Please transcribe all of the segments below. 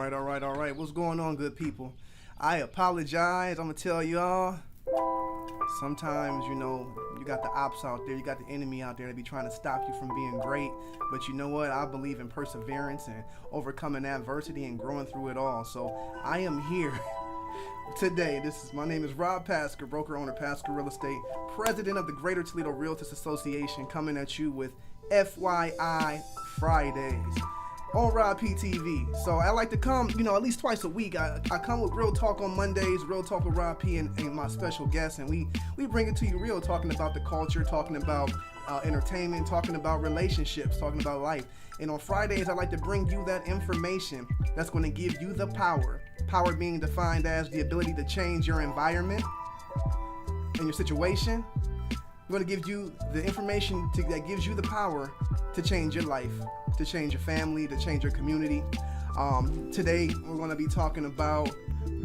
All right. What's going on, good people? I apologize. I'm gonna tell y'all. Sometimes, you got the ops out there, you got the enemy out there that be trying to stop you from being great. But you know what? I believe in perseverance and overcoming adversity and growing through it all. So I am here today. My name is Rob Pasker, broker owner, Pasker Real Estate, president of the Greater Toledo Realtors Association, coming at you with FYI Fridays on Rob PTV. So I like to come, at least twice a week. I come with Real Talk on Mondays, Real Talk with Rob P and my special guests, and we bring it to you real, talking about the culture, talking about entertainment, talking about relationships, talking about life. And on Fridays, I like to bring you that information that's going to give you the power. Power being defined as the ability to change your environment and your situation. I'm going to give you the information that gives you the power to change your life, to change your family, to change your community. Today, we're going to be talking about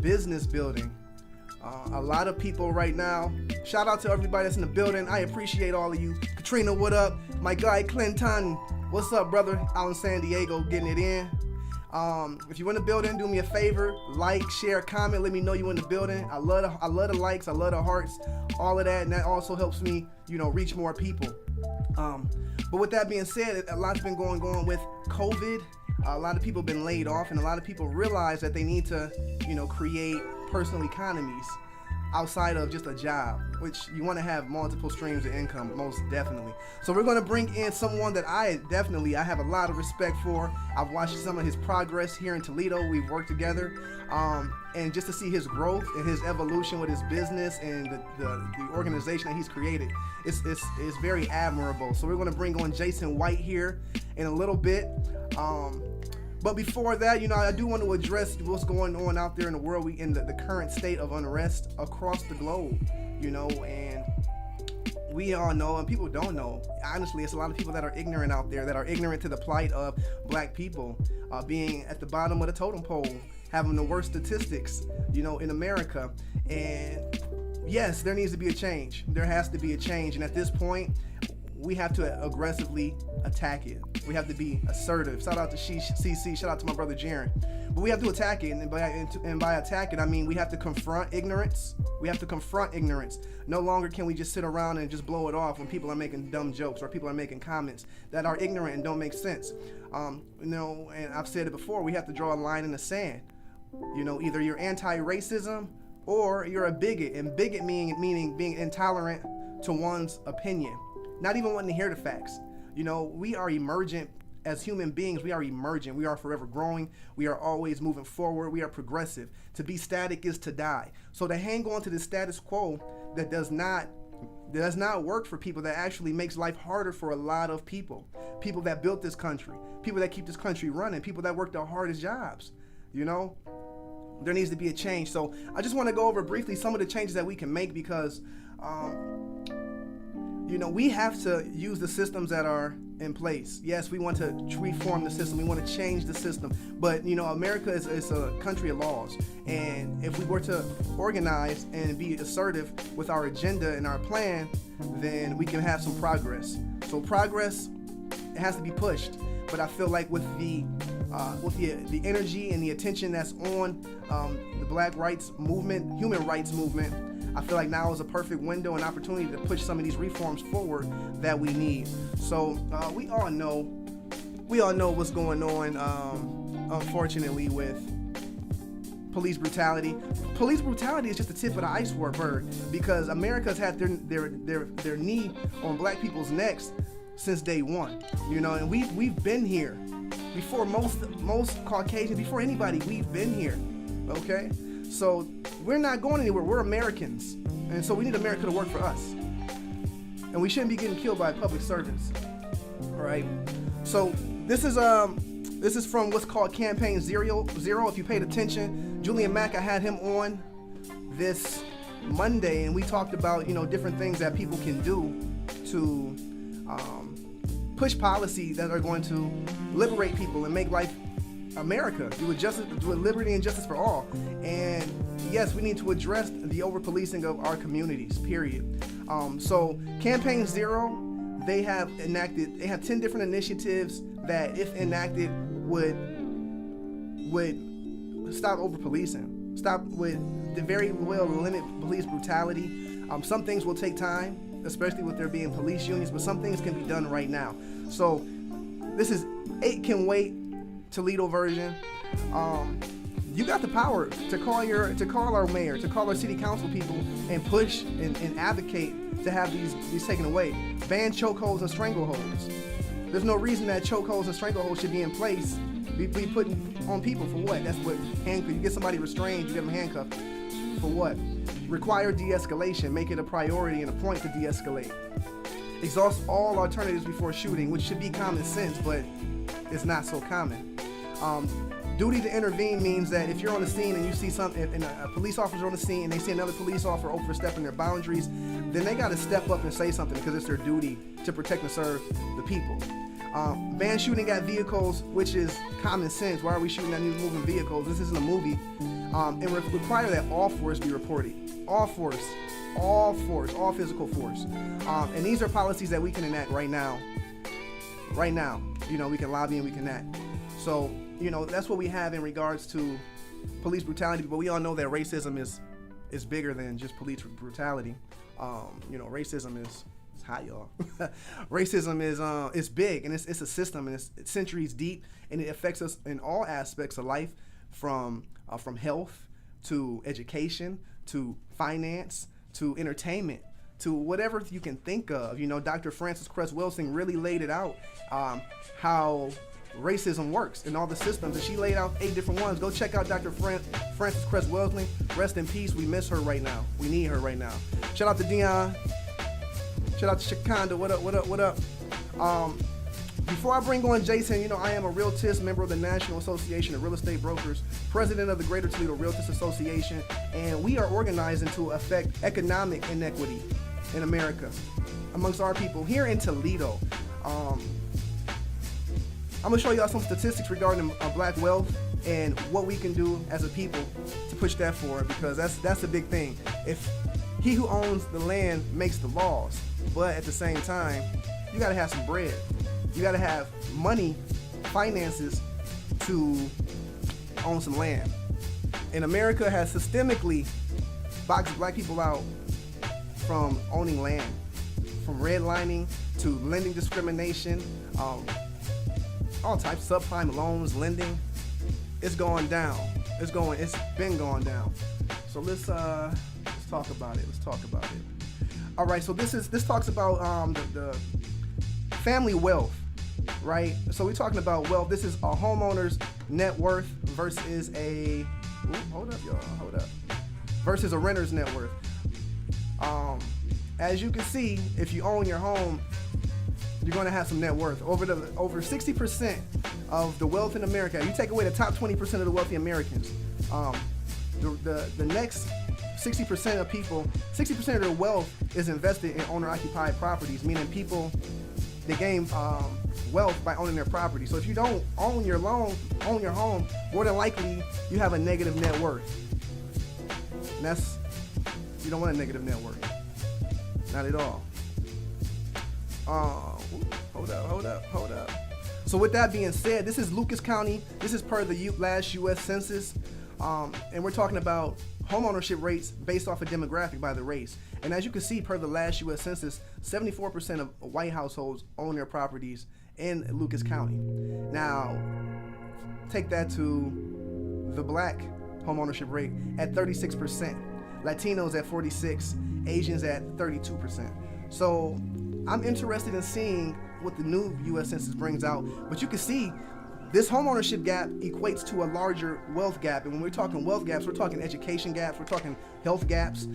business building. A lot of people right now, shout out to everybody that's in the building. I appreciate all of you. Katrina, what up? My guy, Clinton, what's up, brother? Out in San Diego, getting it in. If you're in the building, do me a favor, like, share, comment, let me know you in the building. I love the likes, I love the hearts, all of that, and that also helps me, reach more people. But with that being said, a lot's been going on with COVID. A lot of people have been laid off, and a lot of people realize that they need to, create personal economies outside of just a job, which you want to have multiple streams of income, most definitely. So we're going to bring in someone that I have a lot of respect for. I've watched some of his progress here in Toledo. We've worked together, and just to see his growth and his evolution with his business and the organization that he's created, it's very admirable. So we're going to bring on Jason White here in a little bit. But before that, I do want to address what's going on out there in the world, in the current state of unrest across the globe, and we all know, and people don't know. Honestly, it's a lot of people that are ignorant out there, that are ignorant to the plight of black people, being at the bottom of the totem pole, having the worst statistics, in America. And yes, there needs to be a change. There has to be a change. And at this point, we have to aggressively attack it. We have to be assertive. Shout out to CC. Shout out to my brother Jaron. But we have to attack it, and by attack it, I mean we have to confront ignorance. We have to confront ignorance. No longer can we just sit around and just blow it off when people are making dumb jokes or people are making comments that are ignorant and don't make sense. And I've said it before. We have to draw a line in the sand. Either you're anti-racism or you're a bigot, and bigot meaning being intolerant to one's opinion. Not even wanting to hear the facts. We are emergent as human beings. We are emergent. We are forever growing. We are always moving forward. We are progressive. To be static is to die. So to hang on to the status quo that does not work for people, that actually makes life harder for a lot of people. People that built this country. People that keep this country running. People that work the hardest jobs. There needs to be a change. So I just want to go over briefly some of the changes that we can make, because we have to use the systems that are in place. Yes, we want to reform the system. We want to change the system. But, America is a country of laws. And if we were to organize and be assertive with our agenda and our plan, then we can have some progress. So progress, it has to be pushed. But I feel like with the energy and the attention that's on the Black rights movement, human rights movement, I feel like now is a perfect window and opportunity to push some of these reforms forward that we need. So we all know what's going on, unfortunately, with police brutality. Police brutality is just the tip of the iceberg, because America's had their knee on black people's necks since day one. And we've been here before most Caucasians, before anybody. We've been here. Okay. So we're not going anywhere. We're Americans, and so we need America to work for us. And we shouldn't be getting killed by public servants. All right. So this is from what's called Campaign Zero. If you paid attention, Julian Mack, I had him on this Monday, and we talked about different things that people can do to push policies that are going to liberate people and make life America, do with liberty and justice for all. And yes, we need to address the over-policing of our communities, period. So Campaign Zero, they have 10 different initiatives that, if enacted, would stop over policing. Stop with the very well limit police brutality. Some things will take time, especially with there being police unions, but some things can be done right now. So this is 8 Can Wait Toledo version. You got the power to call our mayor, to call our city council people, and push and advocate to have these taken away. Ban chokeholds and strangleholds. There's no reason that chokeholds and strangleholds should be in place, be put on people for what? That's what handcuff. You get somebody restrained, you get them handcuffed for what? Require de-escalation, make it a priority and a point to de-escalate. Exhaust all alternatives before shooting, which should be common sense, but it's not so common. Duty to intervene means that if you're on the scene and you see something, and a police officer on the scene and they see another police officer overstepping their boundaries, then they got to step up and say something because it's their duty to protect and serve the people. Ban shooting at vehicles, which is common sense. Why are we shooting at new moving vehicles? This isn't a movie. And require that all force be reported. All force, all physical force. And these are policies that we can enact right now. Right now, we can lobby and we can act. So, that's what we have in regards to police brutality. But we all know that racism is bigger than just police brutality. Racism is hot, y'all. Racism is big, and it's a system, and it's centuries deep, and it affects us in all aspects of life, from health to education to finance to entertainment to whatever you can think of. Dr. Frances Cress Welsing really laid it out, how racism works in all the systems, and she laid out 8 different ones. Go check out Dr. Frances Cress Welsing. Rest in peace. We miss her right now. We need her right now. Shout out to Dion. Shout out to Shakanda. What up? Before I bring on Jason, I am a realtist, member of the National Association of Real Estate Brokers, president of the Greater Toledo Realtors Association, and we are organizing to affect economic inequity in America amongst our people here in Toledo. I'm gonna show y'all some statistics regarding black wealth and what we can do as a people to push that forward, because that's a big thing. If he who owns the land makes the laws, but at the same time, you gotta have some bread. You gotta have money, finances to own some land. And America has systemically boxed black people out from owning land, from redlining to lending discrimination, all types, subprime loans, lending. It's going down. It's been going down. So let's talk about it. All right. So this talks about the family wealth, right? So we're talking about wealth. This is a homeowner's net worth versus versus a renter's net worth. As you can see, if you own your home, you're going to have some net worth. Over 60% of the wealth in America, you take away the top 20% of the wealthy Americans, the next 60% of people, 60% of their wealth is invested in owner-occupied properties, meaning people, they gain wealth by owning their property. So if you don't own your home, more than likely you have a negative net worth. And you don't want a negative net worth. Not at all. Hold up. So with that being said, this is Lucas County. This is per the last U.S. Census. And we're talking about homeownership rates based off of demographic by the race. And as you can see, per the last U.S. Census, 74% of white households own their properties in Lucas County. Now, take that to the black homeownership rate at 36%, Latinos at 46%, Asians at 32%. So I'm interested in seeing what the new U.S. Census brings out. But you can see this homeownership gap equates to a larger wealth gap. And when we're talking wealth gaps, we're talking education gaps, we're talking health gaps,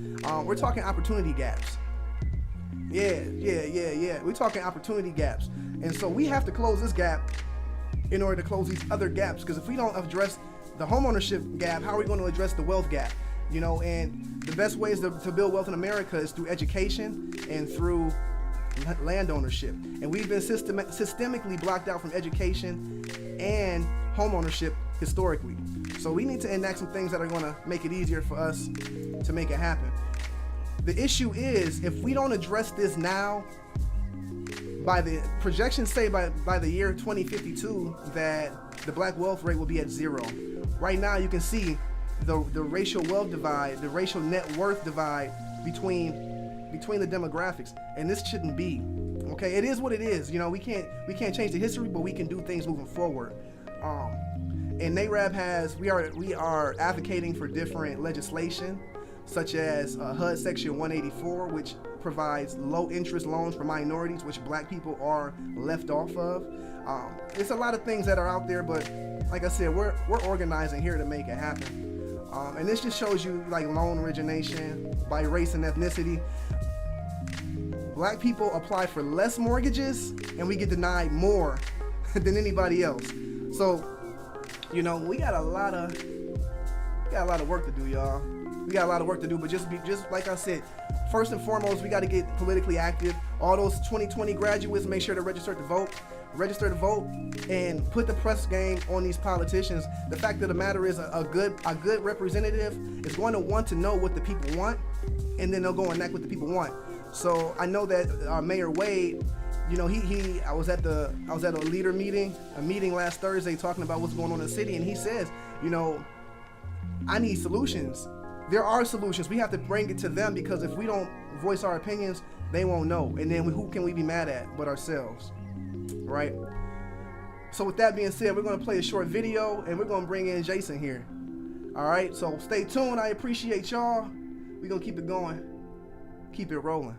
we're talking opportunity gaps. Yeah. We're talking opportunity gaps. And so we have to close this gap in order to close these other gaps. Because if we don't address the homeownership gap, how are we going to address the wealth gap? And the best ways to build wealth in America is through education and through land ownership. And we've been systemically blocked out from education and home ownership historically. So we need to enact some things that are going to make it easier for us to make it happen. The issue is, if we don't address this now, by the projections say by the year 2052 that the black wealth rate will be at 0. Right now, you can see the racial wealth divide, the racial net worth divide between the demographics, and this shouldn't be. Okay, it is what it is. You know, we can't change the history, but we can do things moving forward. And NARAB we are advocating for different legislation, such as HUD Section 184, which provides low interest loans for minorities, which black people are left off of. It's a lot of things that are out there, but like I said, we're organizing here to make it happen. And this just shows you like loan origination by race and ethnicity. Black people apply for less mortgages and we get denied more than anybody else. So, you know, we got a lot of work to do, y'all. We got a lot of work to do, but just like I said, first and foremost, we got to get politically active. All those 2020 graduates, make sure to register to vote, and put the press game on these politicians. The fact of the matter is, a good representative is going to want to know what the people want, and then they'll go and enact what the people want. So I know that Mayor Wade, you know, I was at a leader meeting, last Thursday, talking about what's going on in the city, and he says, you know, I need solutions. There are solutions. We have to bring it to them, because if we don't voice our opinions, they won't know. And then who can we be mad at but ourselves, right? So with that being said, we're going to play a short video, and we're going to bring in Jason here. All right, so stay tuned. I appreciate y'all. We're going to keep it going. Keep it rolling.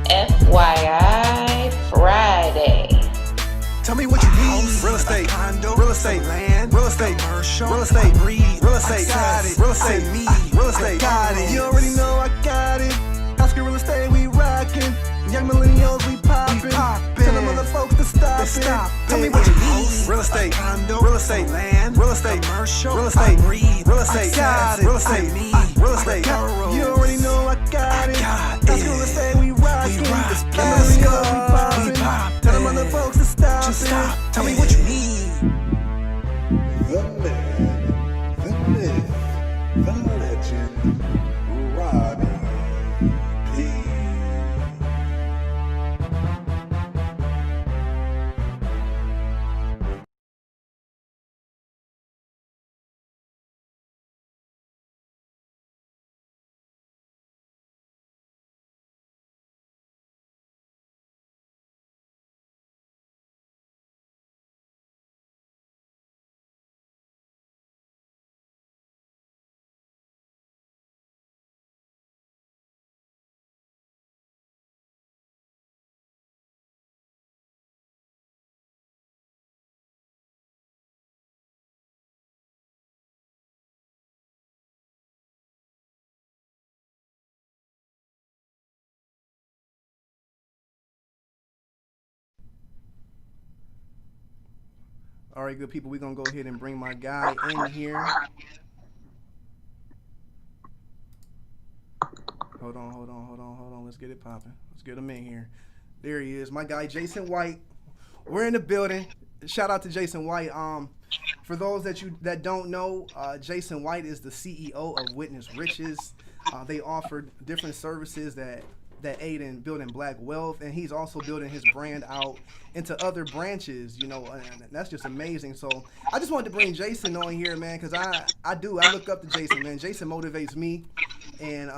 FYI Friday. Tell me what you need. Real estate, condo, real estate, land, real estate, commercial, real estate, real estate, got it, real estate, me, real estate, got it. You already know I got it. Oscar Real Estate, we rockin'. Young millennials, we poppin'. Tell them other folks to stop it. Tell me what you need. Real estate, condo, real estate, land, real estate, commercial, real estate, real estate, got it, real estate, me, real estate. You already know I got it. Oscar Real Estate, we rockin'. Young millennials, we poppin'. Tell them other folks to stop it. Tell me what you need. The man, the myth, the legend, Roddy P. All right, good people, we're going to go ahead and bring my guy in here. Hold on. Let's get it popping. Let's get him in here. There he is, my guy, Jason White. We're in the building. Shout out to Jason White. For those that don't know, Jason White is the CEO of Witness Riches. They offer different services that aid in building black wealth, and he's also building his brand out into other branches, you know, and that's just amazing. So I just wanted to bring Jason on here, man, because I look up to Jason, man. Jason motivates me, and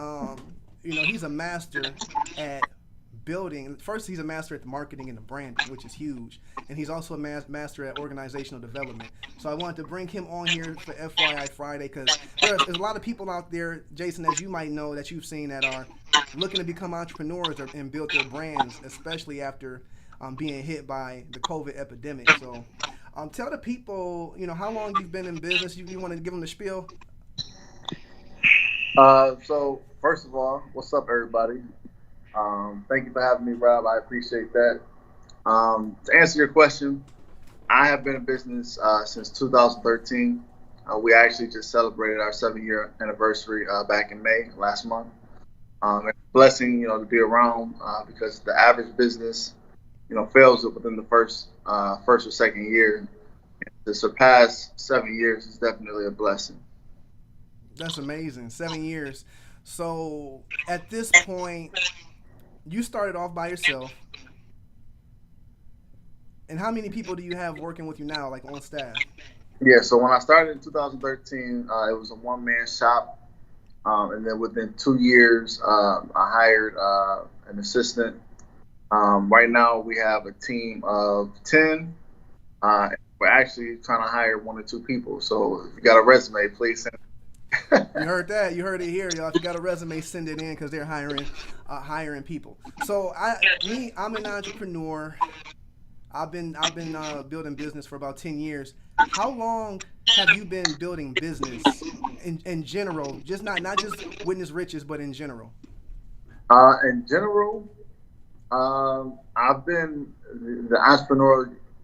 you know, he's a master at building. First, he's a master at the marketing and the branding, which is huge, and he's also a master at organizational development. So I wanted to bring him on here for FYI Friday, because there's a lot of people out there, Jason, as you might know, that you've seen, that are looking to become entrepreneurs and build their brands, especially after being hit by the COVID epidemic. So tell the people, you know, how long you've been in business. You want to give them the spiel? So first of all, what's up, everybody? Thank you for having me, Rob. I appreciate that. To answer your question, I have been in business since 2013. We actually just celebrated our 7-year anniversary back in May last month. It's a blessing, you know, to be around because the average business, you know, fails within the first or second year. To surpass 7 years is definitely a blessing. That's amazing. 7 years. So at this point, you started off by yourself. And how many people do you have working with you now, like on staff? Yeah, so when I started in 2013, it was a one-man shop. And then within 2 years, I hired an assistant. Right now, we have a team of 10. We're actually trying to hire 1 or 2 people. So if you got a resume, please send it. You heard that? You heard it here, y'all. If you got a resume, send it in because they're hiring people. So I'm an entrepreneur. I've been building business for about 10 years. How long have you been building business in general? Just not just Witness Riches, but in general. In general, I've been the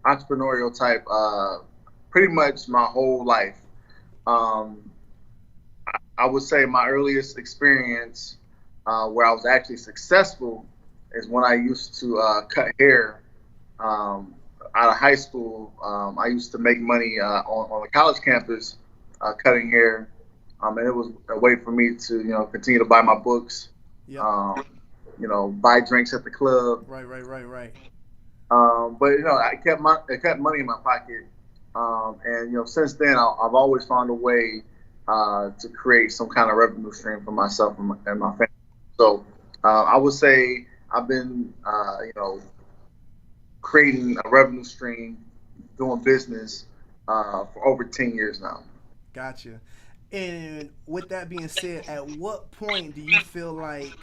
entrepreneurial type pretty much my whole life. I would say my earliest experience where I was actually successful is when I used to cut hair. Out of high school, I used to make money on the college campus cutting hair, and it was a way for me to continue to buy my books, Yep. Buy drinks at the club. Right. But I kept money in my pocket, and since then I've always found a way to create some kind of revenue stream for myself and my family. So I would say I've been creating a revenue stream, doing business for over 10 years now. Gotcha. And with that being said, at what point do you feel like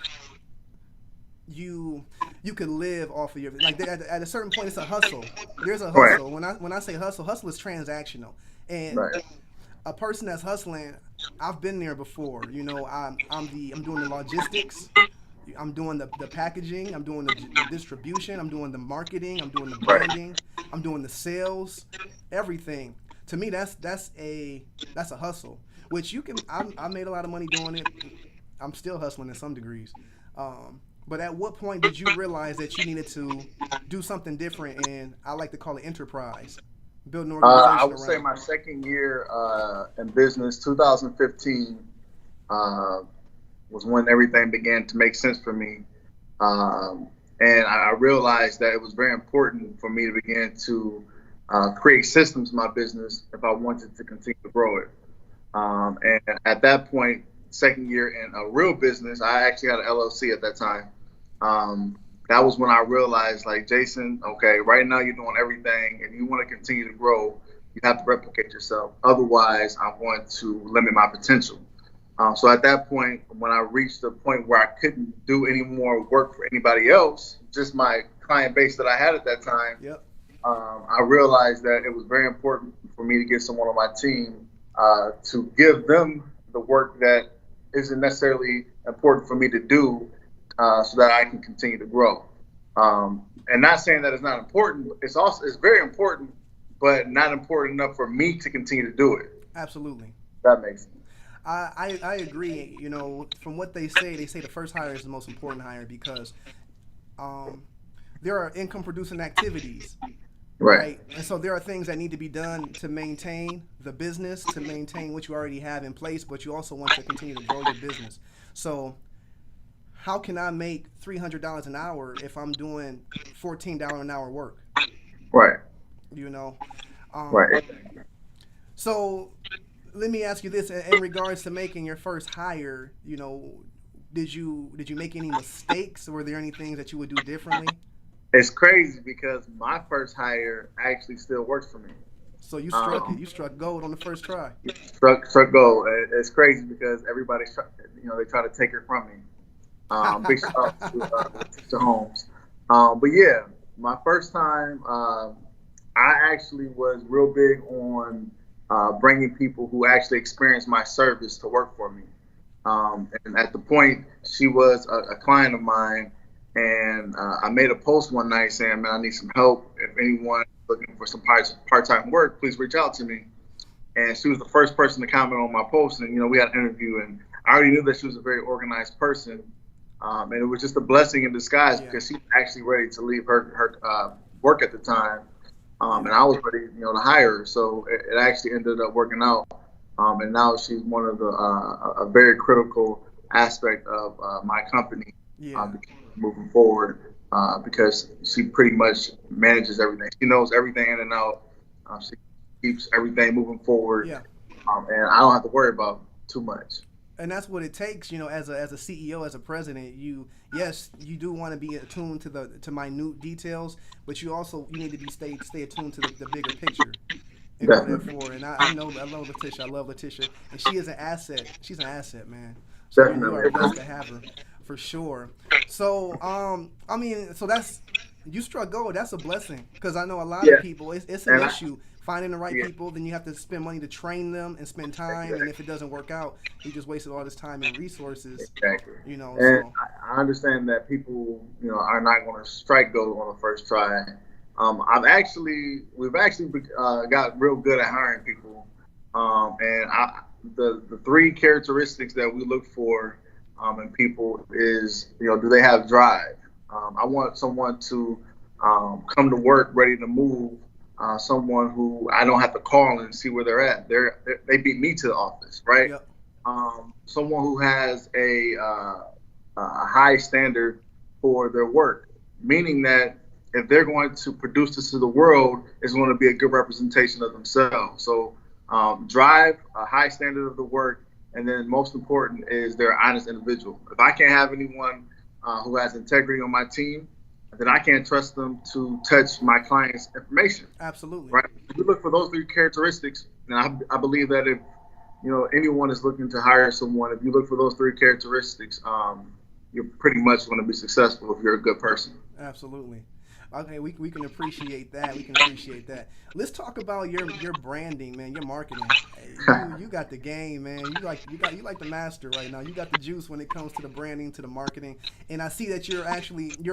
you could live off of your, like at a certain point it's a hustle. There's a hustle. Right. When I say hustle is transactional. And Right. a person that's hustling, I've been there before. I'm doing the logistics. I'm doing the packaging, I'm doing the distribution, I'm doing the marketing, I'm doing the branding, I'm doing the sales, everything. To me, that's a hustle, which you can. I made a lot of money doing it. I'm still hustling in some degrees. But at what point did you realize that you needed to do something different? And I like to call it enterprise, build an organization I would around. say my second year in business, 2015. Was when everything began to make sense for me. And I realized that it was very important for me to begin to create systems in my business if I wanted to continue to grow it. And at that point, second year in a real business, I actually had an LLC at that time. That was when I realized, like, Jason, okay, right now you're doing everything. If you want to continue to grow, you have to replicate yourself. Otherwise, I'm going to limit my potential. So at that point, when I reached the point where I couldn't do any more work for anybody else, just my client base that I had at that time, Yep. I realized that it was very important for me to get someone on my team to give them the work that isn't necessarily important for me to do so that I can continue to grow. And not saying that it's not important, it's very important, but not important enough for me to continue to do it. Absolutely. That makes sense. I agree. From what they say the first hire is the most important hire because there are income producing activities. Right. And so there are things that need to be done to maintain the business, to maintain what you already have in place, but you also want to continue to grow your business. So how can I make $300 an hour if I'm doing $14 an hour work? Right. Right. So let me ask you this: in regards to making your first hire, did you make any mistakes? Were there any things that you would do differently? It's crazy because my first hire actually still works for me. So you struck it. You struck gold on the first try. Struck gold. It's crazy because everybody's they try to take it from me. Big shout out to Holmes. But yeah, my first time, I actually was real big on bringing people who actually experienced my service to work for me. And at the point, she was a client of mine, and I made a post one night saying, man, I need some help. If anyone looking for some part-time work, please reach out to me. And she was the first person to comment on my post, and we had an interview, and I already knew that she was a very organized person. And it was just a blessing in disguise because she was actually ready to leave her work at the time. And I was ready, to hire her. So it actually ended up working out. And now she's one of a very critical aspect of my company Yeah. moving forward because she pretty much manages everything. She knows everything in and out. She keeps everything moving forward, Yeah. and I don't have to worry about too much. And that's what it takes, as a CEO, as a president. Yes, you do want to be attuned to minute details, but you need to stay attuned to the bigger picture and go there forward. And I love Letitia. I love Letitia, and she is an asset. She's an asset, man. So you are Definitely. blessed to have her, for sure. So so that's, you struck gold. That's a blessing, because I know a lot of people. It's an issue finding the right people. Then you have to spend money to train them and spend time. And if it doesn't work out, you just wasted all this time and resources. Exactly. And I understand that people, are not going to strike gold on the first try. We've actually got real good at hiring people. The three characteristics that we look for in people is, do they have drive? I want someone to come to work ready to move. Someone who I don't have to call and see where they're at. They beat me to the office, right? Yep. Someone who has a high standard for their work, meaning that if they're going to produce this to the world, it's going to be a good representation of themselves. So drive, a high standard of the work, and then most important is they're an honest individual. If I can't have anyone who has integrity on my team, then I can't trust them to touch my client's information. Absolutely. Right. If you look for those three characteristics, and I believe that if anyone is looking to hire someone, if you look for those three characteristics, you're pretty much going to be successful if you're a good person. Absolutely. Okay, we can appreciate that. We can appreciate that. Let's talk about your branding, man. Your marketing. You got the game, man. You like the master right now. You got the juice when it comes to the branding, to the marketing. And I see that you're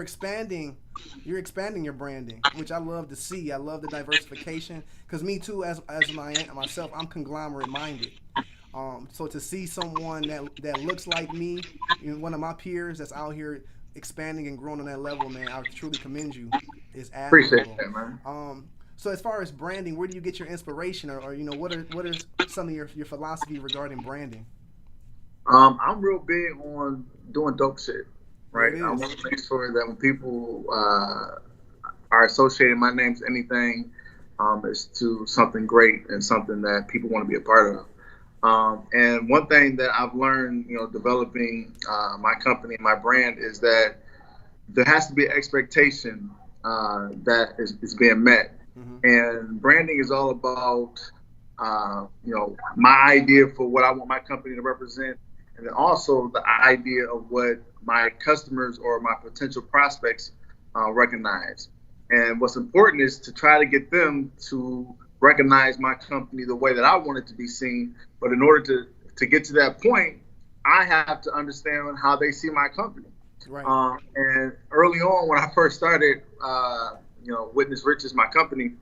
expanding your branding, which I love to see. I love the diversification, because me too, as myself, I'm conglomerate minded. So to see someone that looks like me, one of my peers that's out here expanding and growing on that level, man, I truly commend you. It's admirable. Appreciate that, man. So as far as branding, where do you get your inspiration, or what are some of your philosophy regarding branding? I'm real big on doing dope shit, right? I want to make sure that when people are associating my name to anything, it's to something great and something that people want to be a part of. And one thing that I've learned, developing my company and my brand, is that there has to be an expectation that is being met. Mm-hmm. And branding is all about, my idea for what I want my company to represent, and then also the idea of what my customers or my potential prospects recognize. And what's important is to try to get them to recognize my company the way that I want it to be seen. But in order to get to that point, I have to understand how they see my company. Right. And early on, when I first started, Witness Riches, my company,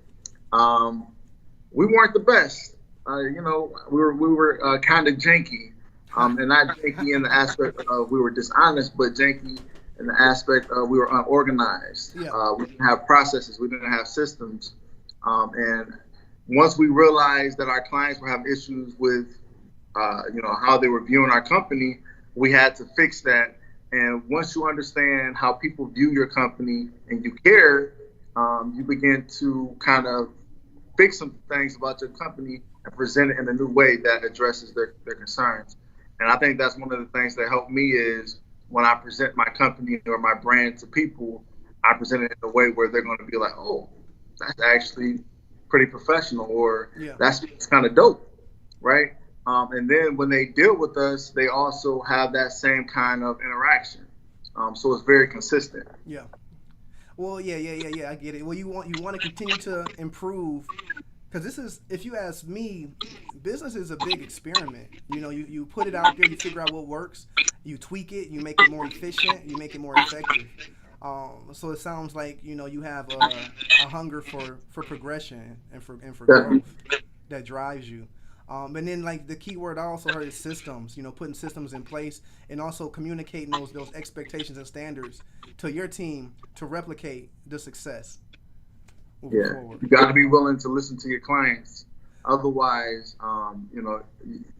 we weren't the best. We were kind of janky, and not janky in the aspect of we were dishonest, but janky in the aspect of we were unorganized. Yeah. We didn't have processes. We didn't have systems. And once we realized that our clients were having issues with, how they were viewing our company, we had to fix that. And once you understand how people view your company and you care, you begin to kind of fix some things about your company and present it in a new way that addresses their concerns. And I think that's one of the things that helped me is when I present my company or my brand to people, I present it in a way where they're going to be like, oh, that's actually pretty professional, or that's kind of dope, right? And then when they deal with us, they also have that same kind of interaction. So it's very consistent. Yeah. Well, yeah. I get it. Well, you want to continue to improve, because this is, if you ask me, business is a big experiment. You put it out there, you figure out what works, you tweak it, you make it more efficient, you make it more effective. So it sounds like you have a hunger for progression and for growth that drives you. And then like the key word I also heard is systems. Putting systems in place and also communicating those expectations and standards to your team to replicate the success. Forward. You got to be willing to listen to your clients. Otherwise,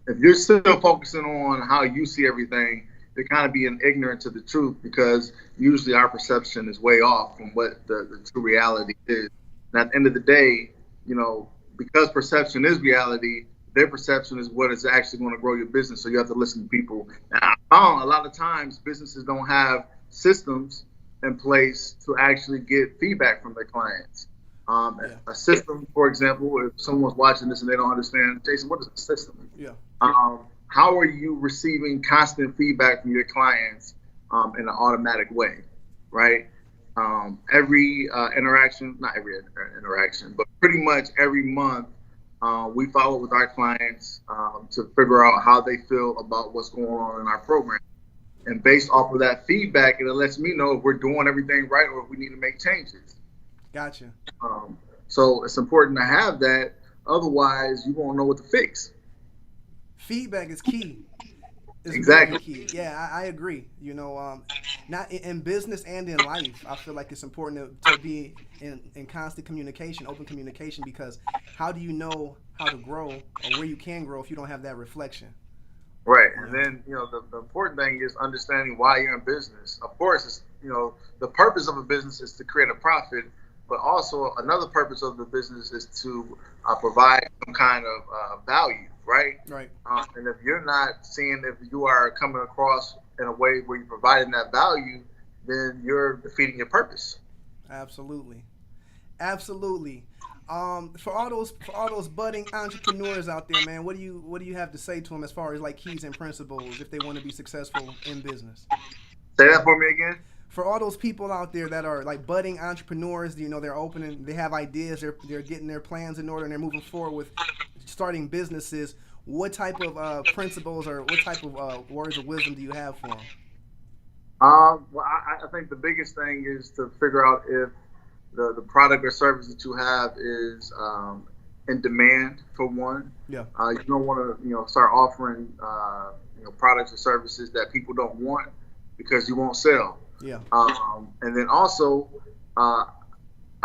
if you're still focusing on how you see everything, they're kind of being ignorant to the truth, because usually our perception is way off from what the true reality is. And at the end of the day, you know, because perception is reality, their perception is what is actually going to grow your business. So you have to listen to people. And I found a lot of times businesses don't have systems in place to actually get feedback from their clients. A system, for example, if someone's watching this and they don't understand, Jason, what is a system? Yeah. How are you receiving constant feedback from your clients in an automatic way, right? Every interaction, not every interaction, but pretty much every month, we follow with our clients to figure out how they feel about what's going on in our program. And based off of that feedback, it lets me know if we're doing everything right or if we need to make changes. Gotcha. So it's important to have that. Otherwise, you won't know what to fix. Feedback is key. It's Exactly. very key. Yeah, I agree. You know, not in business and in life, I feel like it's important to be in constant communication, open communication, because how do you know how to grow or where you can grow if you don't have that reflection? Right. And then, you know, the important thing is understanding why you're in business. Of course, it's, you know, the purpose of a business is to create a profit, but also another purpose of the business is to provide some kind of value, right? Right. And if you're not seeing if you are coming across in a way where you're providing that value, then you're defeating your purpose. Absolutely. Absolutely. For all those budding entrepreneurs out there, man, what do you have to say to them as far as like keys and principles if they want to be successful in business? Say that for me again. For all those people out there that are like budding entrepreneurs, you know, they're opening, they have ideas, they're getting their plans in order, and they're moving forward with starting businesses. What type of principles or what type of words of wisdom do you have for them? Well, I think the biggest thing is to figure out if the product or service that you have is in demand, for one. Yeah. You don't want to, start offering, products or services that people don't want, because you won't sell. Yeah. And then also, a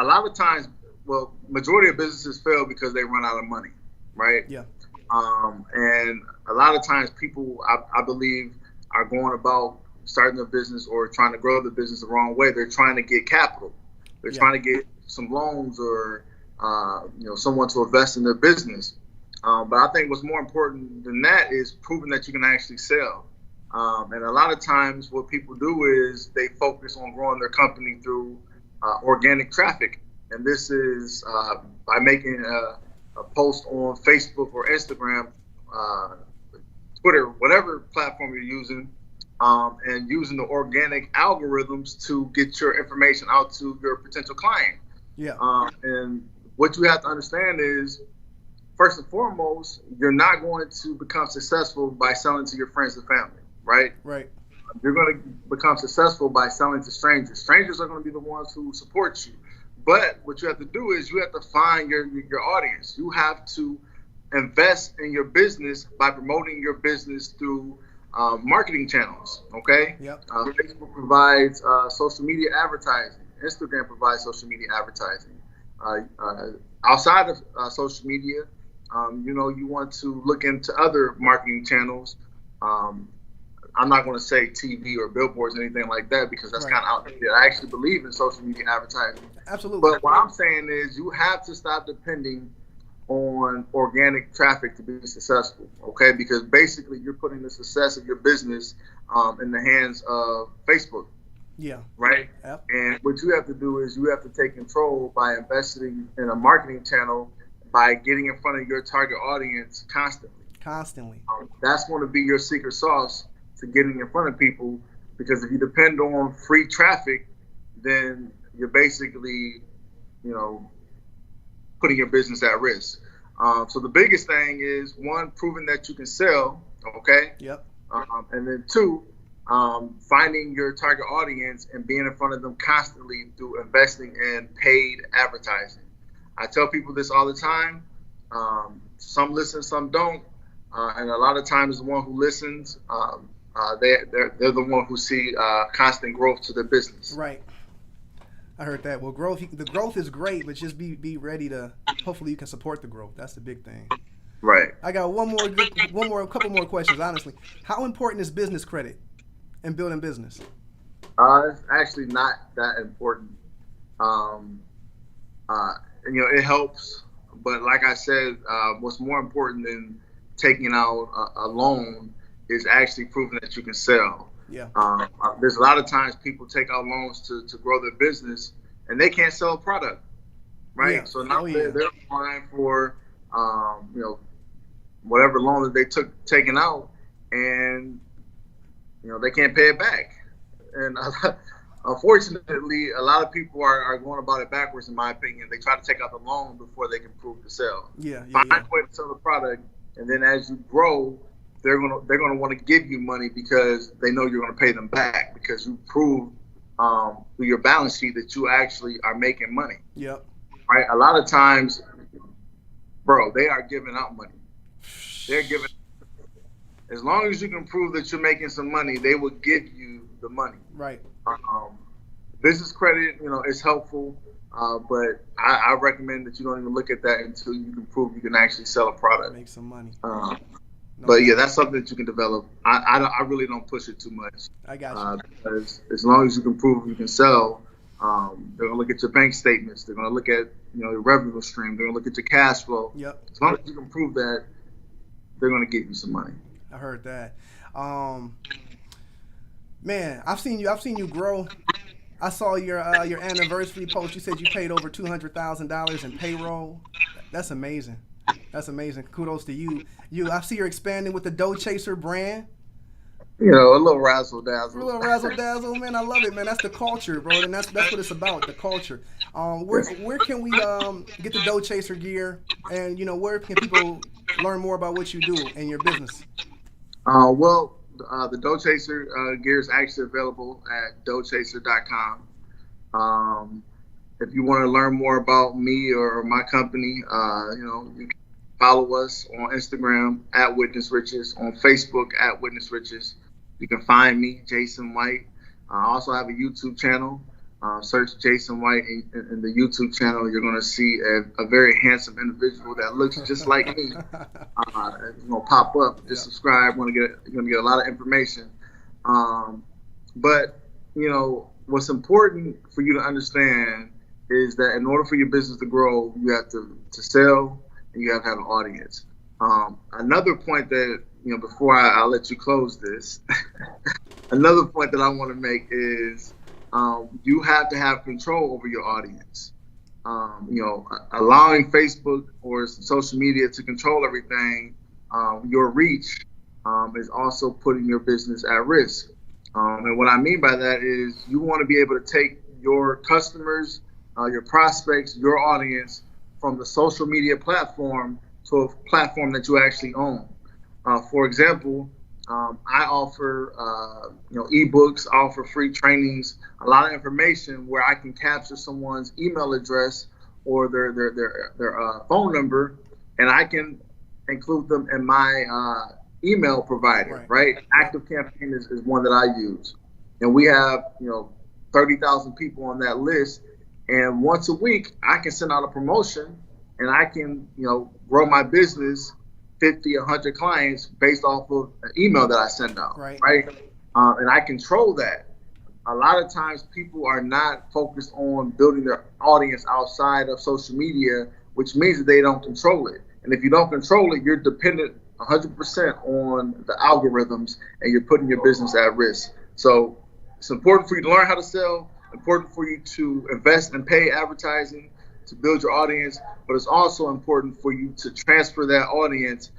lot of times, well, majority of businesses fail because they run out of money, right? Yeah. And a lot of times people, I believe, are going about starting a business or trying to grow the business the wrong way. They're trying to get capital. They're trying to get some loans or, someone to invest in their business. But I think what's more important than that is proving that you can actually sell. And a lot of times what people do is they focus on growing their company through organic traffic. And this is by making a post on Facebook or Instagram, Twitter, whatever platform you're using, and using the organic algorithms to get your information out to your potential client. Yeah. And what you have to understand is, first and foremost, you're not going to become successful by selling to your friends and family, right? Right. You're going to become successful by selling to strangers. Strangers are going to be the ones who support you. But what you have to do is you have to find your audience. You have to invest in your business by promoting your business through marketing channels, okay? Yep. Facebook provides social media advertising. Instagram provides social media advertising. Outside of social media, you want to look into other marketing channels. I'm not going to say TV or billboards or anything like that, because that's kind of outdated. I actually believe in social media advertising. Absolutely. But what I'm saying is you have to stop depending on organic traffic to be successful, okay? Because basically you're putting the success of your business in the hands of Facebook. Yeah. Right? Yep. And what you have to do is you have to take control by investing in a marketing channel, by getting in front of your target audience constantly. That's going to be your secret sauce to getting in front of people, because if you depend on free traffic, then you're basically, putting your business at risk. So the biggest thing is, one, proving that you can sell, okay? Yep. And then two, finding your target audience and being in front of them constantly through investing in paid advertising. I tell people this all the time. Some listen, some don't. And a lot of times the one who listens, they're the one who see constant growth to their business. Right. I heard that. Well, the growth is great, but just be ready to, hopefully you can support the growth. That's the big thing. Right. I got a couple more questions, honestly. How important is business credit? in building business? It's actually not that important. It helps, but like I said, what's more important than taking out a loan is actually proving that you can sell. Yeah. There's a lot of times people take out loans to grow their business, and they can't sell a product, right? Yeah. So now Oh, yeah. they're applying for, whatever loan that they taken out, and they can't pay it back. And unfortunately, a lot of people are going about it backwards, in my opinion. They try to take out the loan before they can prove to sell. Find a way to sell the product, and then as you grow, they're gonna want to give you money because they know you're gonna pay them back because you prove through your balance sheet that you actually are making money. Yep. Right? A lot of times, bro, they are giving out money. They're giving. As long as you can prove that you're making some money, they will give you the money. Right. Business credit, is helpful, but I recommend that you don't even look at that until you can prove you can actually sell a product. Make some money. But yeah, that's something that you can develop. I really don't push it too much. I got you. Because as long as you can prove you can sell, they're gonna look at your bank statements. They're gonna look at your revenue stream. They're gonna look at your cash flow. Yep. As long as you can prove that, they're gonna give you some money. I heard that. Man, I've seen you grow. I saw your anniversary post. You said you paid over $200,000 in payroll. That's amazing. That's amazing. Kudos to you. I see you're expanding with the Dough Chaser brand. A little razzle dazzle. A little razzle dazzle, man. I love it, man. That's the culture, bro. And that's what it's about, the culture. Where can we get the Dough Chaser gear? And where can people learn more about what you do and your business? The Dough Chaser gear is actually available at doughchaser.com. If you want to learn more about me or my company, you can follow us on Instagram at Witness Riches, on Facebook at Witness Riches. You can find me, Jason White. I also have a YouTube channel. Search Jason White in the YouTube channel. You're going to see a very handsome individual that looks just like me. It's going to pop up. Just subscribe. You're going to get a lot of information. But what's important for you to understand is that in order for your business to grow, you have to sell and you have to have an audience. Another point that, before I'll let you close this, another point that I want to make is you have to have control over your audience. Allowing Facebook or social media to control everything, your reach is also putting your business at risk. And what I mean by that is you want to be able to take your customers, your prospects, your audience from the social media platform to a platform that you actually own. For example, I offer ebooks, I offer free trainings, a lot of information where I can capture someone's email address or their phone number, and I can include them in my email provider, right? ActiveCampaign is one that I use. And we have, 30,000 people on that list. And once a week, I can send out a promotion and I can, grow my business 50, 100 clients based off of an email that I send out, right? And I control that. A lot of times people are not focused on building their audience outside of social media, which means that they don't control it. And if you don't control it, you're dependent 100% on the algorithms and you're putting your business at risk. So it's important for you to learn how to sell, important for you to invest and pay advertising to build your audience, but it's also important for you to transfer that audience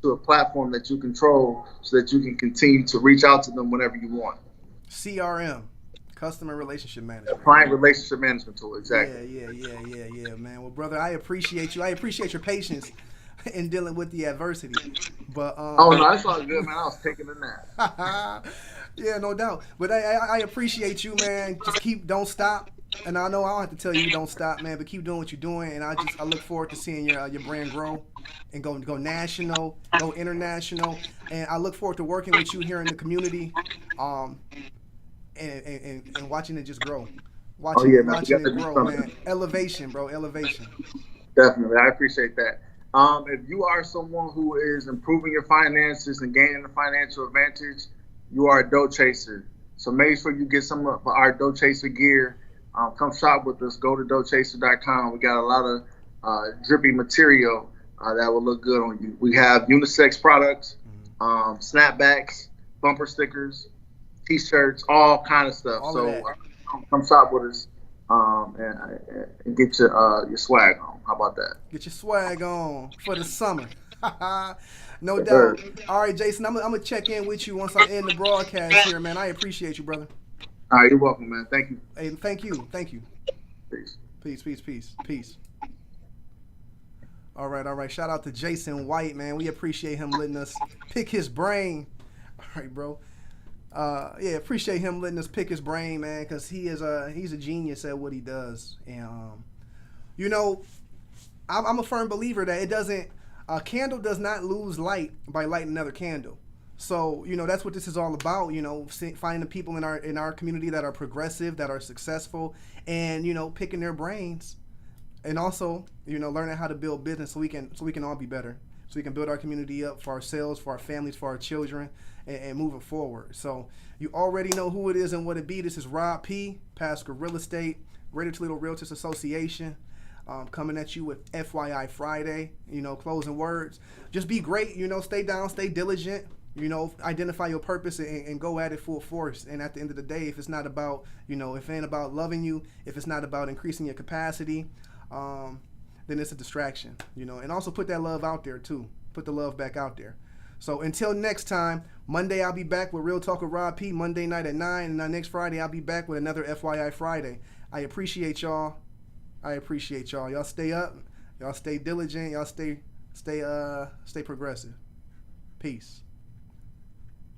to a platform that you control so that you can continue to reach out to them whenever you want. CRM, Customer Relationship Management. Client Relationship Management tool, exactly. Yeah, man. Well, brother, I appreciate you. I appreciate your patience in dealing with the adversity. But oh, no, that's all good, man. I was taking a nap. Yeah, no doubt. But I appreciate you, man. Just don't stop. And I know I don't have to tell you don't stop, man, but keep doing what you're doing. And I look forward to seeing your brand grow and go national, go international. And I look forward to working with you here in the community, and watching it just grow. Watching it grow, man. Elevation, bro. Elevation. Definitely. I appreciate that. If you are someone who is improving your finances and gaining a financial advantage, you are a dough chaser. So make sure you get some of our Dough Chaser gear. Come shop with us. Go to doughchaser.com. We got a lot of drippy material that will look good on you. We have unisex products, snapbacks, bumper stickers, T-shirts, all kind of stuff. All so of that. Come shop with us and get your swag on. How about that? Get your swag on for the summer. No Yes, doubt. sir. All right, Jason, I'm gonna check in with you once I end the broadcast here, man. I appreciate you, brother. All right, you're welcome, man. Thank you. Hey, thank you. Peace. Peace. All right. Shout out to Jason White, man. We appreciate him letting us pick his brain. All right, bro. Yeah, appreciate him letting us pick his brain, man, because he's a genius at what he does. And you know, I'm a firm believer that a candle does not lose light by lighting another candle. So, you know, that's what this is all about, you know, finding the people in our community that are progressive, that are successful, and, you know, picking their brains, and also, you know, learning how to build business so we can all be better. So we can build our community up for ourselves, for our families, for our children, and move it forward. So you already know who it is and what it be. This is Rob P., Pascal Real Estate, Greater Toledo Realtors Association, coming at you with FYI Friday, you know, closing words. Just be great, you know, stay down, stay diligent, you know, identify your purpose and go at it full force. And at the end of the day, if it's not about, you know, if it ain't about loving you, if it's not about increasing your capacity, then it's a distraction, you know. And also put that love out there too. Put the love back out there. So until next time, Monday I'll be back with Real Talk with Rob P. Monday night at 9, and next Friday I'll be back with another FYI Friday. I appreciate y'all. Y'all stay up. Y'all stay diligent. Y'all stay progressive. Peace.